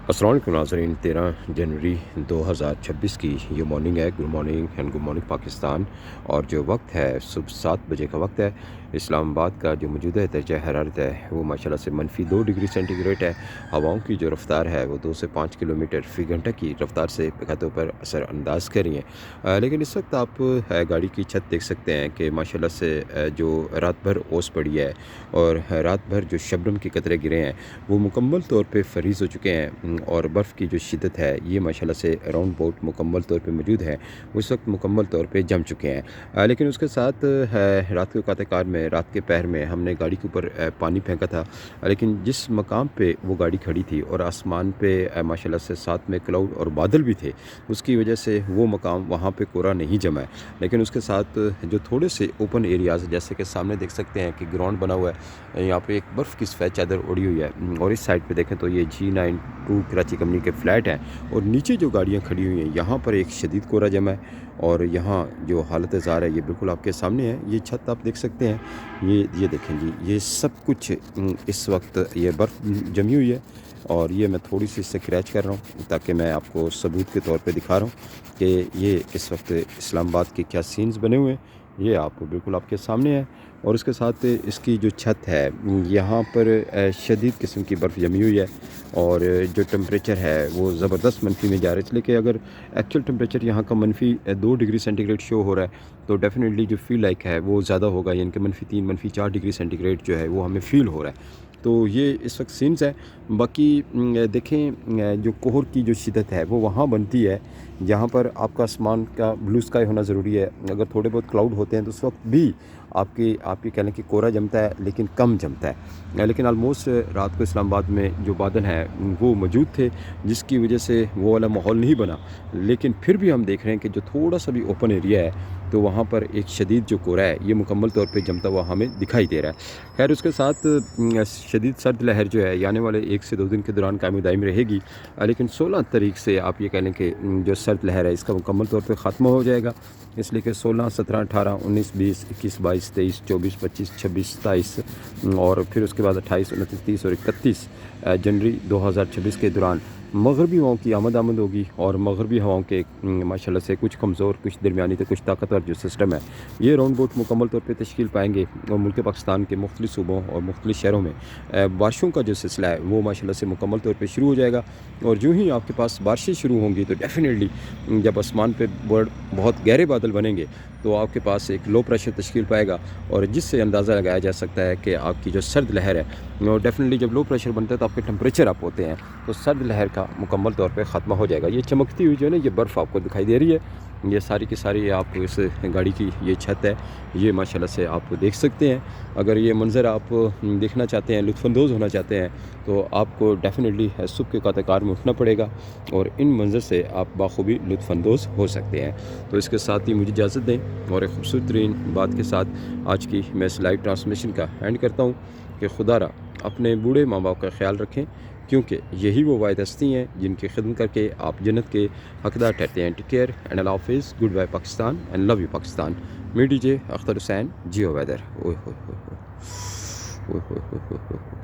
अस्सलाम वालेकुम नाज़रीन। 13 जनवरी 2026 की ये मॉर्निंग है। Good morning Pakistan. और जो वक्त है सुबह 7 बजे का वक्त है। इस्लामाबाद का जो मौजूदा दर्जा हरारत है वो माशाल्लाह से -2 डिग्री सेंटीग्रेड है। हवाओं की जो रफ़्तार है वो 2 से 5 किलोमीटर फ़ी घंटा की रफ़्तार से ख़तों पर असर अंदाज़ कर रही हैं। लेकिन इस वक्त आप गाड़ी की छत देख सकते हैं कि माशाल्लाह से जो रात भर ओस पड़ी है और रात भर जो शबनम के कतरे गिरे हैं वो मुकम्मल तौर पे फ्रीज़ हो चुके हैं। और बर्फ़ की जो शिद्दत है ये माशाल्लाह से राउंड बोट मुकम्मल तौर पे मौजूद है, उस वक्त मुकम्मल तौर पे जम चुके हैं। लेकिन उसके साथ रात के औक़ात-ए-कार में रात के पहर में हमने गाड़ी के ऊपर पानी फेंका था। लेकिन जिस मकाम पे वो गाड़ी खड़ी थी और आसमान पे माशाल्लाह से साथ में क्लाउड और बादल भी थे, उसकी वजह से वो मकाम वहाँ पे कोहरा नहीं जमा है। लेकिन उसके साथ जो थोड़े से ओपन एरियाज़ जैसे कि सामने देख सकते हैं कि ग्राउंड बना हुआ है, यहाँ पे एक बर्फ़ की सफ़ेद चादर ओढ़ी हुई है। और इस साइड पे देखें तो ये G92 कराची कंपनी के फ्लैट हैं और नीचे जो गाड़ियाँ खड़ी हुई हैं यहाँ पर एक शदीद कोहरा जमा है। और यहाँ जो हालत ज़ार है ये बिल्कुल आपके सामने है। ये छत आप देख सकते हैं, ये देखें जी, ये सब कुछ इस वक्त ये बर्फ़ जमी हुई है। और ये मैं थोड़ी सी इससे क्रैच कर रहा हूँ ताकि मैं आपको सबूत के तौर पे दिखा रहा हूँ कि ये इस वक्त इस्लामाबाद के क्या सीन्स बने हुए हैं। ये आप बिल्कुल आपके सामने है। और उसके साथ इसकी जो छत है यहाँ पर शदीद किस्म की बर्फ़ जमी हुई है। और जो टेम्परेचर है वो ज़बरदस्त मनफी में जा रहा है, इसलिए कि अगर एक्चुअल टेम्परेचर यहाँ का -2 डिग्री सेंटीग्रेड शो हो रहा है तो डेफ़िनेटली जो फ़ील लाइक है वो ज़्यादा होगा, यानी कि -3 -4 डिग्री सेंटीग्रेड जो है वो हमें फ़ील हो रहा है। तो ये इस वक्त सीन्स है। बाकी देखें जो कोहर की जो शिद्दत है वो वहाँ बनती है जहाँ पर आपका आसमान का ब्लू स्काई होना ज़रूरी है। अगर थोड़े बहुत क्लाउड होते हैं तो उस वक्त भी आप ये कह लें कि कोहरा जमता है लेकिन कम जमता है। लेकिन ऑलमोस्ट रात को इस्लामाबाद में जो बादल हैं वो मौजूद थे, जिसकी वजह से वो वाला माहौल नहीं बना। लेकिन फिर भी हम देख रहे हैं कि जो थोड़ा सा भी ओपन एरिया है तो वहाँ पर एक शदीद जो कोहरा है ये मुकम्मल तौर पे जमता हुआ हमें दिखाई दे रहा है। खैर उसके साथ शदीद सर्द लहर जो है आने वाले 1 से 2 दिन के दौरान कायम दायम रहेगी। लेकिन 16 तारीख से आप ये कह लें कि जो सर्द लहर है इसका मुकम्मल तौर पे ख़त्म हो जाएगा। इसलिए कि 16, 17, 18, 19, 20, 21, 22, 23, 24, 25, 26, 27 और फिर उसके बाद 28, 29, 30 और 31 जनवरी 2026 के दौरान मगरबी हवाओं की आमद होगी। और मगरबी हवाओं के माशाल्लाह से कुछ कमज़ोर, कुछ दरमियानी तो कुछ ताकतवर जो सिस्टम है ये राउंड बोट मुकम्मल तौर पे तश्कील पाएंगे। और मुल्क पाकिस्तान के मुख्तलिफ़ सूबों और मुख्तलिफ़ शहरों में बारिशों का जो सिलसिला है वो माशाल्लाह से मुकम्मल तौर पे शुरू हो जाएगा। और जो ही आपके पास बारिशें शुरू होंगी तो डेफ़िनेटली जब आसमान पे बहुत गहरे बादल बनेंगे तो आपके पास एक लो प्रेशर तश्कील पाएगा। और जिससे अंदाज़ा लगाया जा सकता है कि आपकी जो सर्द लहर है वो डेफ़िनेटली जब लो प्रेशर बनता है तो आपके टेम्परेचर अप होते हैं तो सर्द लहर का मुकम्मल तौर पे ख़त्म हो जाएगा। ये चमकती हुई जो है ना ये बर्फ़ आपको दिखाई दे रही है, ये सारी की सारी आप इस गाड़ी की ये छत है, ये माशाल्लाह से आप देख सकते हैं। अगर ये मंज़र आप देखना चाहते हैं, लुत्फ़अंदोज़ होना चाहते हैं तो आपको डेफ़िनेटली सुबह के औक़ात-ए-कार में उठना पड़ेगा और इन मंज़र से आप बाख़ूबी लुत्फ़अंदोज़ हो सकते हैं। तो इसके साथ ही मुझे इजाज़त दें और एक खूबसूरत तरीन बात के साथ आज की मैं इस लाइव ट्रांसमिशन का एंड करता हूँ कि खुदारा अपने बूढ़े माँ बाप का ख्याल रखें, क्योंकि यही वो वाहिद हस्ती हैं जिनकी खिदमत करके आप जन्नत के हकदार ठहरते हैं। टेक केयर एंड अल्लाह हाफ़िज़। Goodbye Pakistan and love you Pakistan. Me DJ Akhtar Hussain, Geo weather. ओए होए होए होए। ओए होए होए होए होए।